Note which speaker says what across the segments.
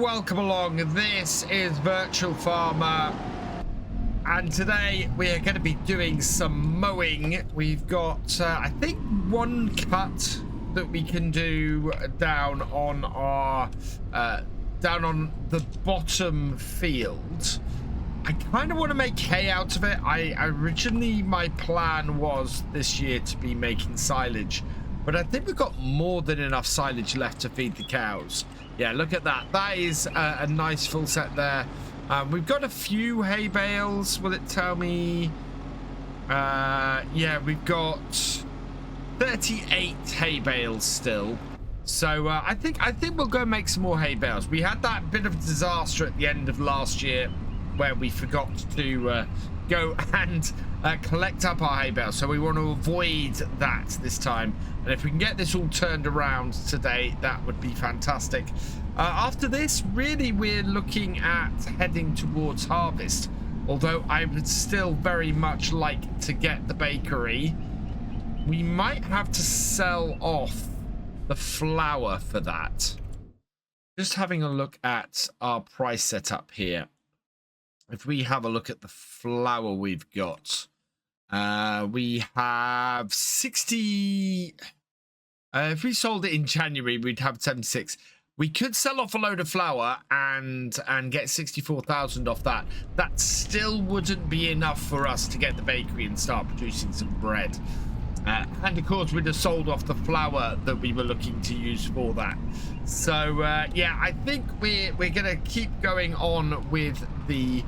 Speaker 1: welcome along. This is Virtual Farmer, and today we are going to be doing some mowing. We've got I think one cut that we can do down on our down on the bottom field. I kind of want to make hay out of it. Originally my plan was this year to be making silage, but I think we've got more than enough silage left to feed the cows. Yeah, look at that. That is a nice full set there. We've got a few hay bales. Will it tell me? Yeah, we've got 38 hay bales still. So I think we'll go make some more hay bales. We had that bit of disaster at the end of last year where we forgot to go and collect up our hay bales. So we want to avoid that this time. And if we can get this all turned around today, that would be fantastic. After this, really, we're looking at heading towards harvest. Although I would still very much like to get the bakery. We might have to sell off the flour for that. Just having a look at our price setup here. If we have a look at the flour we've got, we have 60. If we sold it in January, we'd have 76. We could sell off a load of flour and get 64,000 off that. That still wouldn't be enough for us to get the bakery and start producing some bread. And of course, we'd have sold off the flour that we were looking to use for that. So yeah, I think we're gonna keep going on with the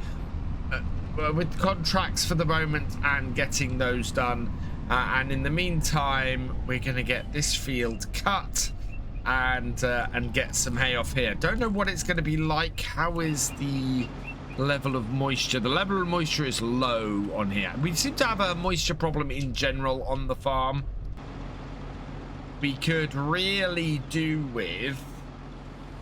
Speaker 1: with contracts for the moment and getting those done. And in the meantime, we're gonna get this field cut and get some hay off here. Don't know what it's going to be like. How is the level of moisture? The level of moisture is low on here. We seem to have a moisture problem in general on the farm. We could really do with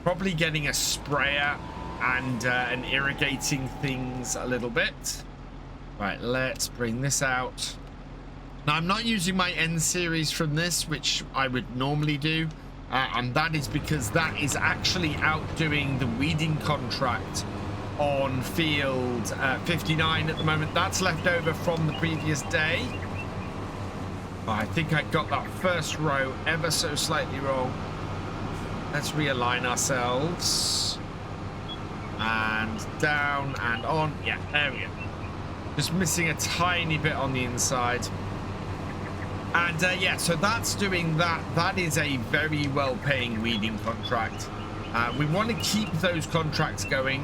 Speaker 1: probably getting a sprayer and irrigating things a little bit. Right, let's bring this out. Now, I'm not using my N series from this, which I would normally do. And that is because that is actually outdoing the weeding contract on field 59 at the moment. That's left over from the previous day. I think I got that first row ever so slightly wrong. Let's realign ourselves. And down and on. Yeah, there we go. Just missing a tiny bit on the inside. And yeah, so that's doing that. That is a very well-paying weeding contract. We want to keep those contracts going.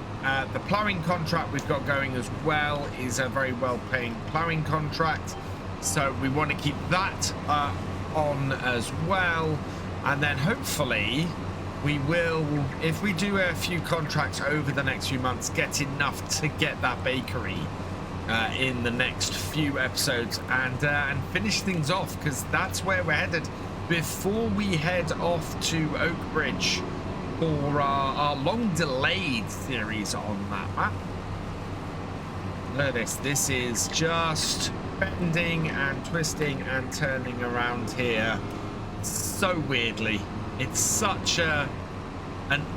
Speaker 1: The ploughing contract we've got going as well is a very well-paying ploughing contract. So we want to keep that on as well. And then hopefully we will, if we do a few contracts over the next few months, get enough to get that bakery in the next few episodes and finish things off, because that's where we're headed before we head off to Oakbridge for our long delayed series on that map. Look at this. This is just bending and twisting and turning around here so weirdly. It's such an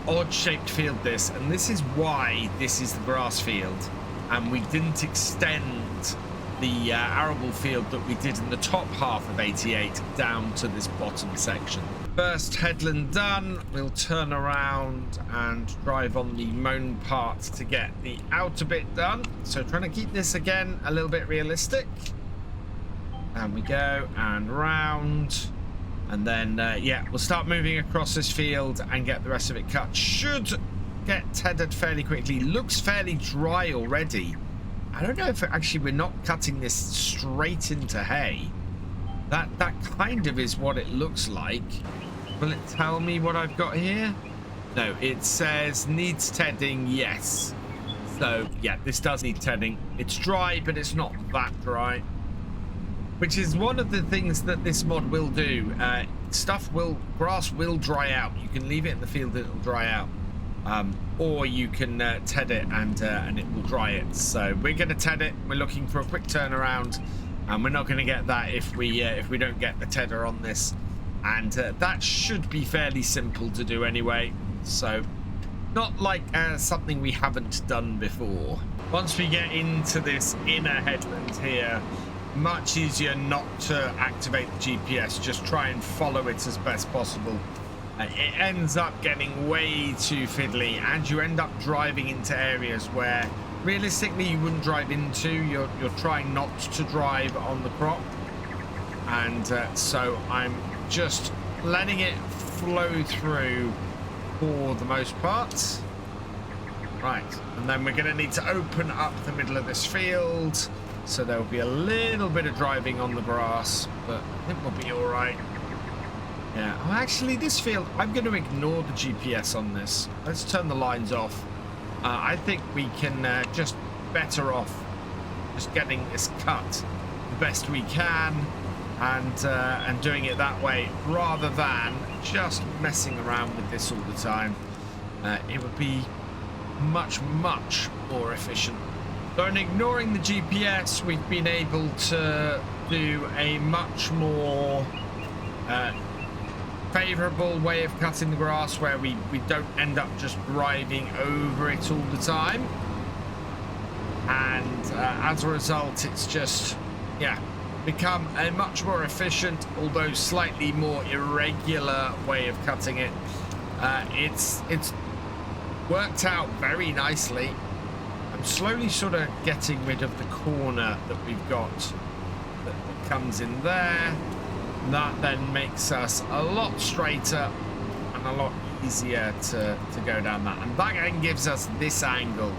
Speaker 1: odd shaped field, this, and this is why this is the grass field. And we didn't extend the arable field that we did in the top half of 88 down to this bottom section. First headland done. We'll turn around and drive on the mown part to get the outer bit done. So trying to keep this again a little bit realistic. And we go and round. And then, yeah, we'll start moving across this field and get the rest of it cut. Should get tethered fairly quickly. Looks fairly dry already. I don't know if actually we're not cutting this straight into hay. That kind of is what it looks like. Will it tell me what I've got here? No, it says needs tedding, yes. So yeah, this does need tedding. It's dry, but it's not that dry, which is one of the things that this mod will do. Grass will dry out. You can leave it in the field and it'll dry out. Or you can ted it and it will dry it. So we're going to ted it. We're looking for a quick turnaround, and we're not going to get that if we don't get the tedder on this. And that should be fairly simple to do anyway. So not like something we haven't done before. Once we get into this inner headland here, much easier not to activate the GPS, just try and follow it as best possible. It ends up getting way too fiddly, and you end up driving into areas where realistically you wouldn't drive into. You're trying not to drive on the crop, and so I'm just letting it flow through for the most part. Right, and then we're going to need to open up the middle of this field, so there'll be a little bit of driving on the grass, but I think we'll be all right. Yeah, oh, actually, this field, I'm going to ignore the GPS on this. Let's turn the lines off. I think we can just better off just getting this cut the best we can and doing it that way rather than just messing around with this all the time. It would be much more efficient. So in ignoring the GPS, we've been able to do a much more favorable way of cutting the grass where we don't end up just driving over it all the time, and as a result it's just become a much more efficient, although slightly more irregular way of cutting it. It's worked out very nicely. I'm slowly sort of getting rid of the corner that we've got that comes in there. That then makes us a lot straighter and a lot easier to go down that. And that then gives us this angle,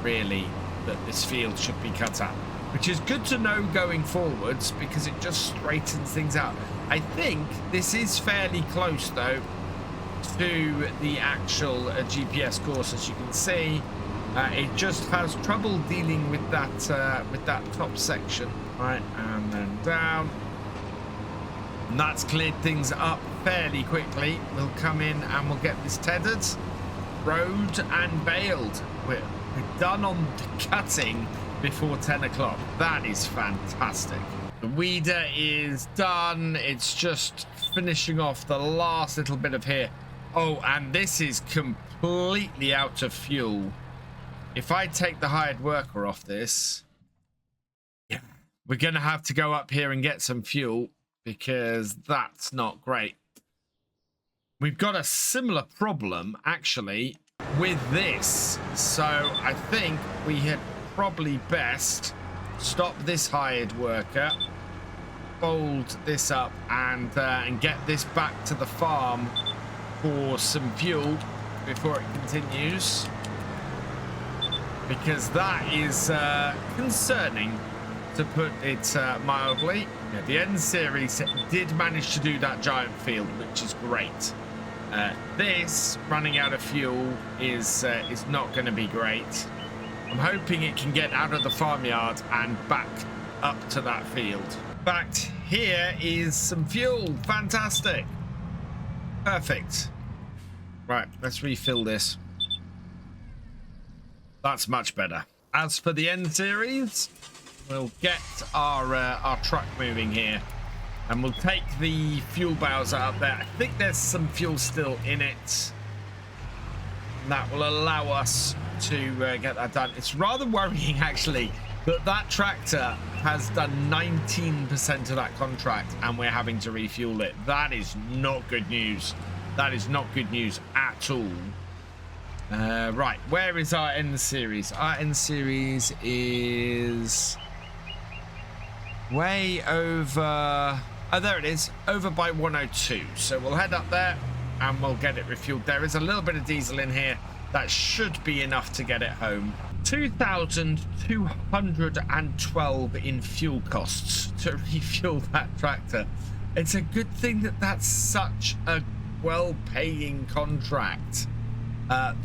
Speaker 1: really, that this field should be cut at. Which is good to know going forwards because it just straightens things out. I think this is fairly close, though, to the actual GPS course, as you can see. It just has trouble dealing with that top section. Right, and then down. And that's cleared things up fairly quickly. We'll come in and we'll get this tethered, rowed and baled. We're done on the cutting before 10 o'clock. That is fantastic. The weeder is done. It's just finishing off the last little bit of here. Oh, and this is completely out of fuel. If I take the hired worker off this, we're going to have to go up here and get some fuel, because that's not great. We've got a similar problem, actually, with this. So I think we had probably best stop this hired worker, fold this up, and get this back to the farm for some fuel before it continues, because that is concerning, to put it mildly. Yeah, the end series did manage to do that giant field, which is great. This running out of fuel is not going to be great. I'm hoping it can get out of the farmyard and back up to that field. In fact, here is some fuel. Fantastic. Perfect. Right, let's refill this. That's much better. As for the end series, we'll get our truck moving here, and we'll take the fuel bowser up there. I think there's some fuel still in it. That will allow us to get that done. It's rather worrying, actually, that that tractor has done 19% of that contract, and we're having to refuel it. That is not good news. That is not good news at all. Right, where is our end series? Our end series is way over. Oh, there it is, over by 102. So we'll head up there and we'll get it refueled. There is a little bit of diesel in here. That should be enough to get it home. 2,212 in fuel costs to refuel that tractor. It's a good thing that that's such a well-paying contract, that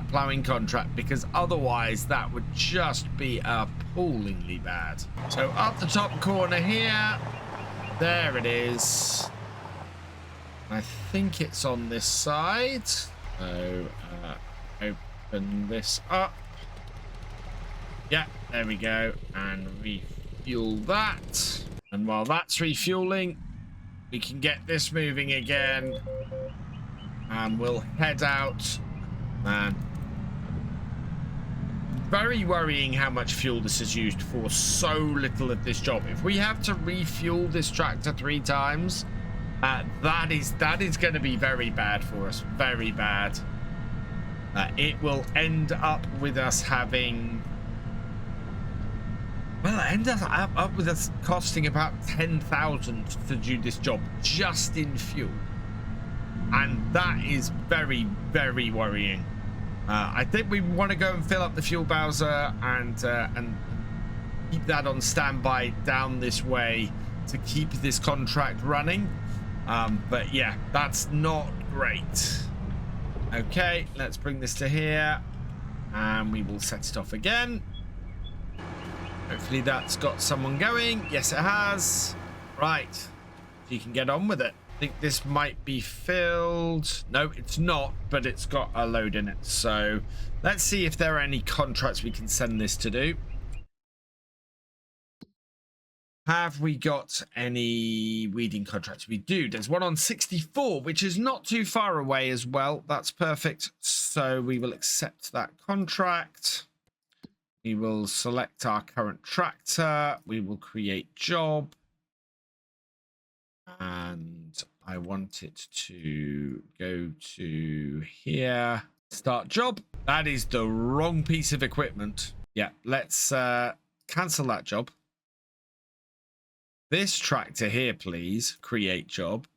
Speaker 1: ploughing contract, because otherwise that would just be appallingly bad. So up the top corner here, there it is. I think it's on this side. So open this up. Yeah, there we go, and refuel that. And while that's refueling, we can get this moving again. and we'll head out. Man, very worrying how much fuel this is used for so little of this job. If we have to refuel this tractor 3 times, that is going to be very bad for us. Very bad. It will end up with us having... Well, it ends up with us costing about 10,000 to do this job just in fuel. And that is very, very worrying. I think we want to go and fill up the fuel bowser and keep that on standby down this way to keep this contract running. But yeah, that's not great. Okay, let's bring this to here and we will set it off again. Hopefully that's got someone going. Yes, it has. Right, so you can get on with it. I think this might be filled. No, it's not, but it's got a load in it. So let's see if there are any contracts we can send this to do. Have we got any weeding contracts? We do. There's one on 64, which is not too far away as well. That's perfect. So we will accept that contract. We will select our current tractor. We will create job. And I want it to go to here. Start job. That is the wrong piece of equipment. Yeah, let's cancel that job. This tractor here, please. Create job.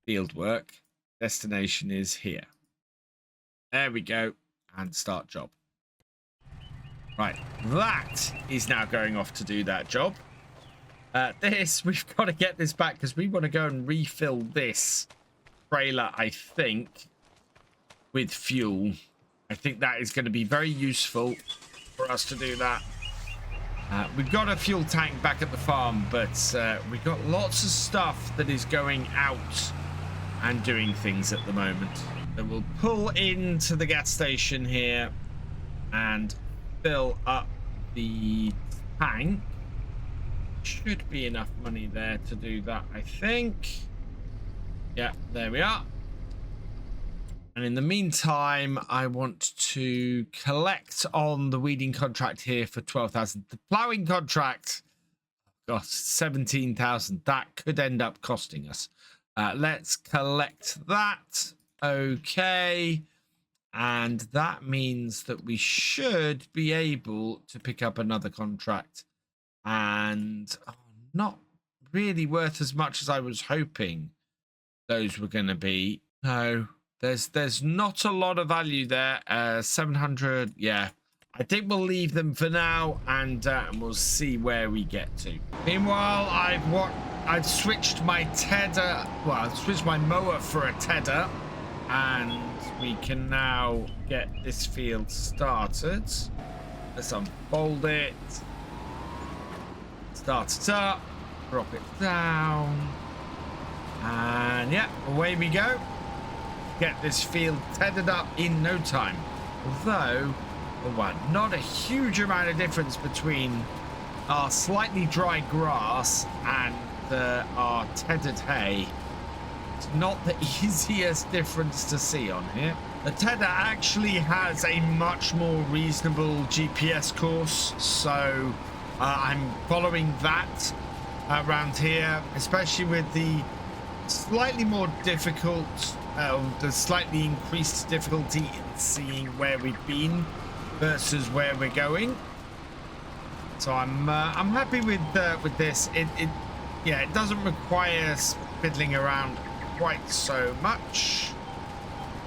Speaker 1: Field work. Destination is here. There we go. And start job. Right. That is now going off to do that job. We've got to get this back because we want to go and refill this trailer, I think, with fuel. I think that is going to be very useful for us to do that. We've got a fuel tank back at the farm, but we've got lots of stuff that is going out and doing things at the moment. So we'll pull into the gas station here and fill up the tank. Should be enough money there to do that, I think. Yeah, there we are. And in the meantime, I want to collect on the weeding contract here for 12,000. The ploughing contract, gosh, 17,000. That could end up costing us. Let's collect that. Okay. And that means that we should be able to pick up another contract. And not really worth as much as I was hoping those were going to be. No. There's not a lot of value there. 700, yeah. I think we'll leave them for now, and we'll see where we get to. Meanwhile, I've switched my tedder. Well, I've switched my mower for a tedder, and we can now get this field started. Let's unfold it. Start it up. Drop it down. And yeah, away we go. Get this field tethered up in no time. Although, well, not a huge amount of difference between our slightly dry grass and our tethered hay. It's not the easiest difference to see on here. The tedder actually has a much more reasonable GPS course, so I'm following that around here, especially with the slightly more difficult, the slightly increased difficulty in seeing where we've been versus where we're going. So I'm happy with this. Yeah, it doesn't require fiddling around quite so much.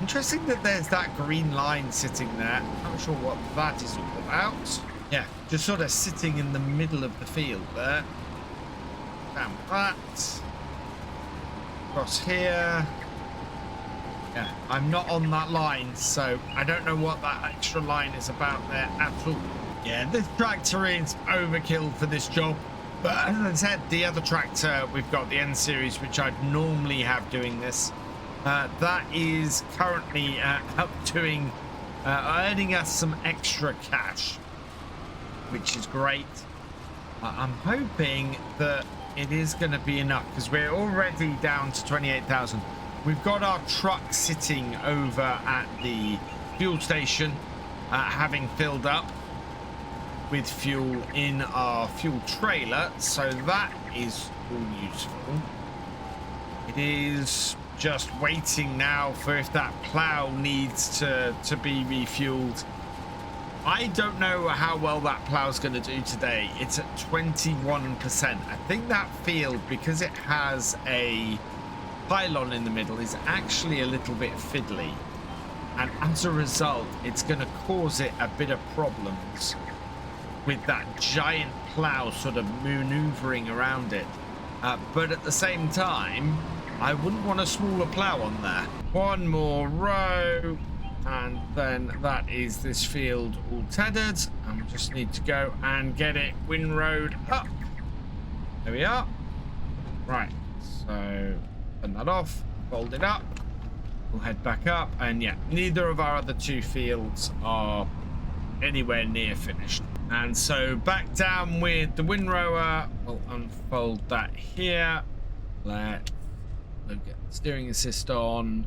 Speaker 1: Interesting that there's that green line sitting there. Not sure what that is all about. Yeah, just sort of sitting in the middle of the field there. Down that. Across here. Yeah, I'm not on that line, so I don't know what that extra line is about there at all. Yeah, this tractor is overkill for this job. But as I said, the other tractor, we've got the N series, which I'd normally have doing this. That is currently up doing, earning us some extra cash, which is great. I'm hoping that it is going to be enough because we're already down to 28,000. We've got our truck sitting over at the fuel station, having filled up with fuel in our fuel trailer, so that is all useful. It is just waiting now for if that plow needs to be refueled. I don't know how well that plow's going to do today. It's at 21%. I think that field, because it has a pylon in the middle, is actually a little bit fiddly, and as a result it's going to cause it a bit of problems with that giant plow sort of maneuvering around it, but at the same time I wouldn't want a smaller plow on there. One more row, and then that is this field all tethered, and we just need to go and get it windrowed up. There we are. Right, so turn that off, fold it up, we'll head back up, and yeah, neither of our other two fields are anywhere near finished. And so back down with the windrower, we'll unfold that here. Let's get the steering assist on.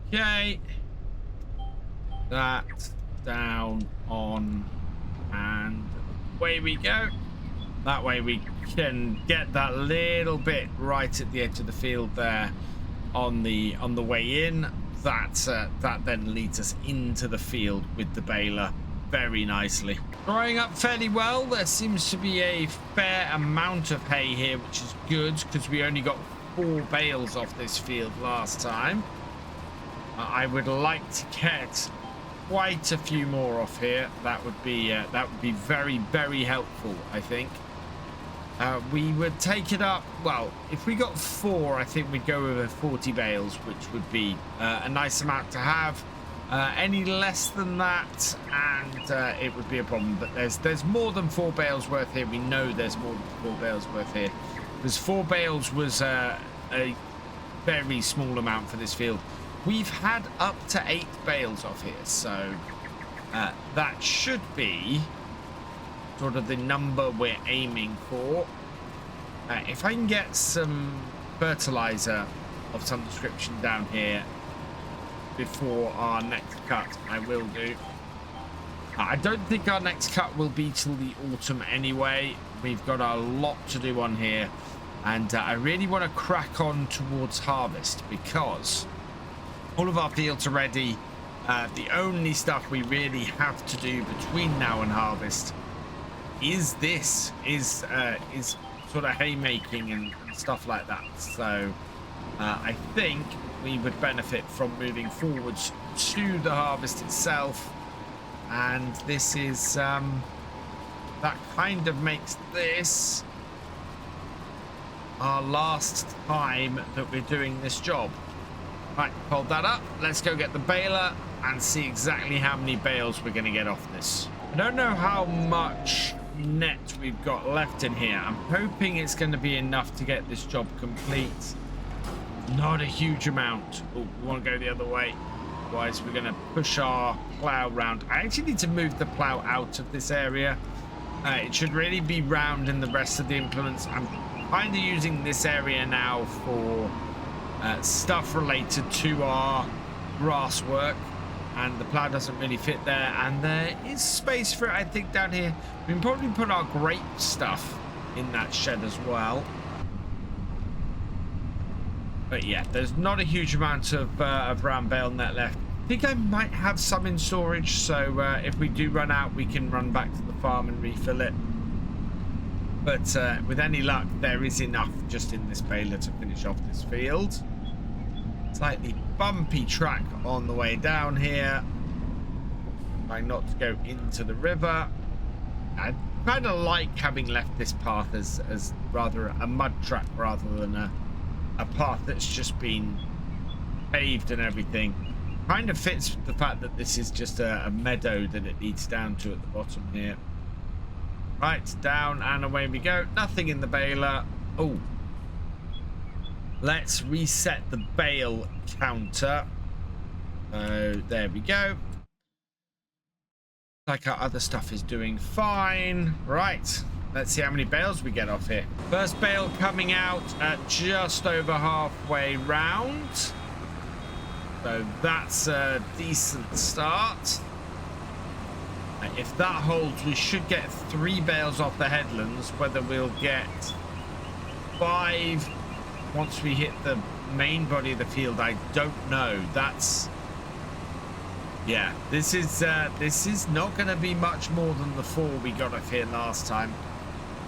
Speaker 1: Okay. That down, on, and away we go. That way we can get that little bit right at the edge of the field there on the way in. That then leads us into the field with the baler very nicely. Drying up fairly well. There seems to be a fair amount of hay here, which is good because we only got 4 bales off this field last time. I would like to get quite a few more off here. That would be very, very helpful, I think. We would take it up, well, if we got 4, I think we'd go over 40 bales, which would be a nice amount to have. Any less than that, and it would be a problem. But there's more than 4 bales worth here. We know there's more than 4 bales worth here. Because 4 bales was a very small amount for this field. We've had up to 8 bales off here, so that should be sort of the number we're aiming for. If I can get some fertilizer of some description down here before our next cut, I will do. I don't think our next cut will be till the autumn anyway. We've got a lot to do on here, and I really want to crack on towards harvest because all of our fields are ready. The only stuff we really have to do between now and harvest is sort of haymaking and stuff like that. So I think we would benefit from moving forwards to the harvest itself, and this is that kind of makes this our last time that we're doing this job. Right, hold that up. Let's go get the baler and see exactly how many bales we're going to get off this. I don't know how much net we've got left in here. I'm hoping it's going to be enough to get this job complete. Not a huge amount. Oh, we want to go the other way. Otherwise, we're going to push our plow round. I actually need to move the plow out of this area. It should really be round in the rest of the implements. I'm kind of using this area now for stuff related to our grass work, and the plow doesn't really fit there, and there is space for it, I think, down here. We can probably put our grape stuff in that shed as well. But yeah, there's not a huge amount of brown bale net left. I think I might have some in storage, so if we do run out, we can run back to the farm and refill it. But with any luck, there is enough just in this baler to finish off this field. Slightly bumpy track on the way down here. Trying not to go into the river. I kind of like having left this path as rather a mud track rather than a path that's just been paved and everything. Kind of fits the fact that this is just a meadow that it leads down to at the bottom here. Right, down and away we go. Nothing in the baler. Oh, let's reset the bale counter. There we go. Like our other stuff is doing fine. Right, Let's see how many bales we get off here. First bale coming out at just over halfway round. So that's a decent start. If that holds, we should get 3 bales off the headlands. Whether we'll get 5 once we hit the main body of the field, I don't know. That's... yeah, this is not going to be much more than the 4 we got off here last time.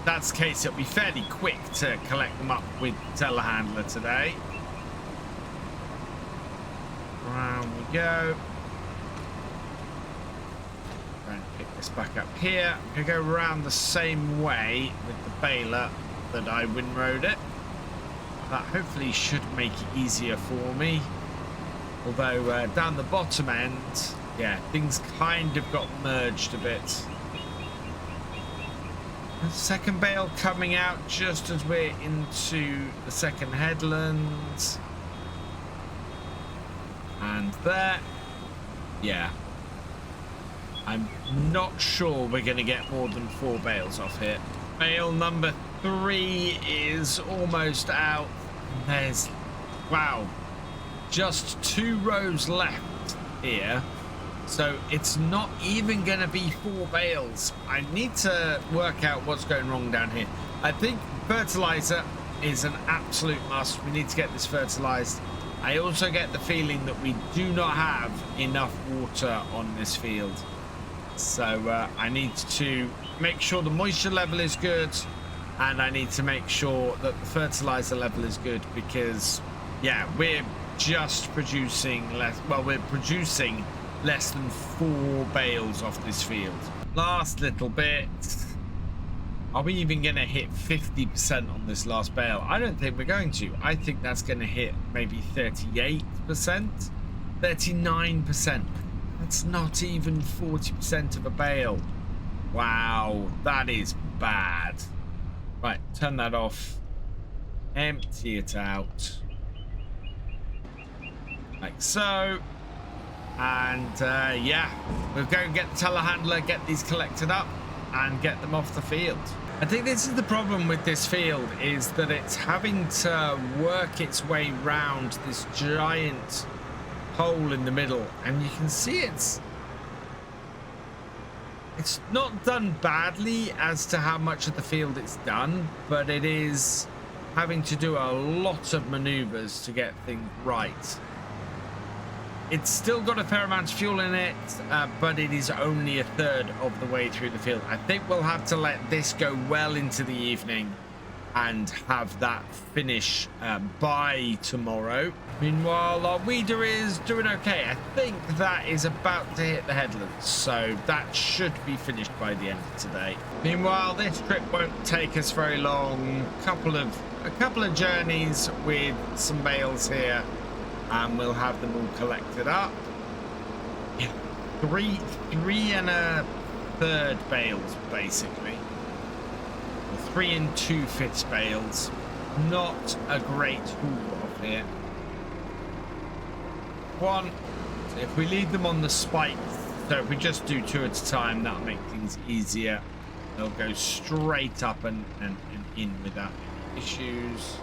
Speaker 1: That's the case, it'll be fairly quick to collect them up with telehandler today. Round we go. Try and pick this back up here. I'm going to go around the same way with the baler that I windrowed it. That hopefully should make it easier for me. Although down the bottom end, yeah, things kind of got merged a bit. The second bale coming out just as we're into the second headland. And there. Yeah. I'm not sure we're going to get more than 4 bales off here. Bale number 3 is almost out. There's, wow, just 2 rows left here. So it's not even going to be 4 bales. I need to work out what's going wrong down here. I think fertilizer is an absolute must. We need to get this fertilized. I also get the feeling that we do not have enough water on this field. So I need to make sure the moisture level is good, and I need to make sure that the fertilizer level is good, because yeah, we're just producing less. Well, we're producing less than 4 bales off this field. Last little bit. Are we even going to hit 50% on this last bale? I don't think we're going to. I think that's going to hit maybe 38%, 39%. That's not even 40% of a bale. Wow, that is bad. Right, turn that off. Empty it out. Like so. And yeah, we'll go and get the telehandler, get these collected up, and get them off the field. I think this is the problem with this field, is that it's having to work its way round this giant hole in the middle, and you can see it's not done badly as to how much of the field it's done, but it is having to do a lot of maneuvers to get things right. It's still got a fair amount of fuel in it, but it is only a third of the way through the field. I think we'll have to let this go well into the evening and have that finish by tomorrow. Meanwhile, our weeder is doing okay. I think that is about to hit the headlands, so that should be finished by the end of today. Meanwhile, this trip won't take us very long. A couple of journeys with some bales here, and we'll have them all collected up. Yeah, three and a third bales, basically. 3 2/5 bales. Not a great haul off here. One, if we leave them on the spike, so if we just do 2 at a time, that'll make things easier. They'll go straight up and in without issues.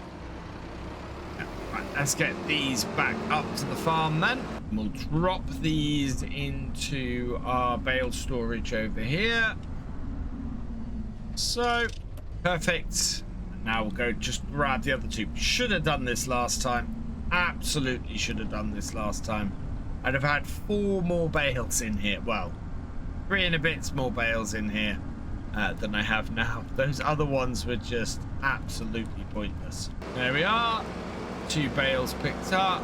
Speaker 1: Right, let's get these back up to the farm then. We'll drop these into our bale storage over here. So, perfect. Now we'll go just grab the other 2. Should have done this last time. Absolutely should have done this last time. I'd have had 4 more bales in here. Well, 3 and a bit more bales in here than I have now. Those other ones were just absolutely pointless. There we are. 2 bales picked up,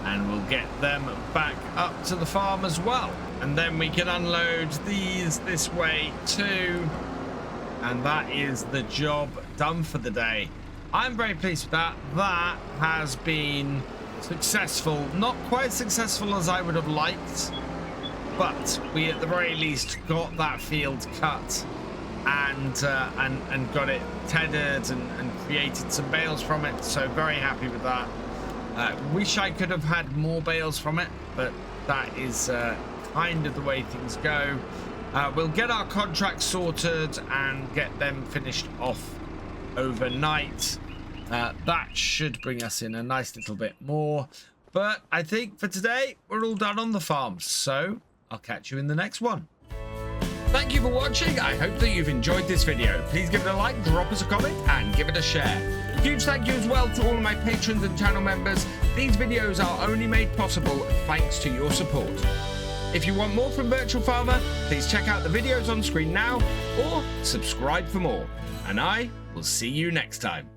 Speaker 1: and we'll get them back up to the farm as well, and then we can unload these this way too, and that is the job done for the day. I'm very pleased with that. That has been successful. Not quite successful as I would have liked, but we at the very least got that field cut and got it tethered and created some bales from it, so very happy with that. Wish I could have had more bales from it, but that is kind of the way things go. We'll get our contracts sorted and get them finished off overnight. That should bring us in a nice little bit more. But I think for today, we're all done on the farm. So I'll catch you in the next one. Thank you for watching. I hope that you've enjoyed this video. Please give it a like, drop us a comment, and give it a share. Huge thank you as well to all of my patrons and channel members. These videos are only made possible thanks to your support. If you want more from Virtual Farmer, please check out the videos on screen now or subscribe for more. And I will see you next time.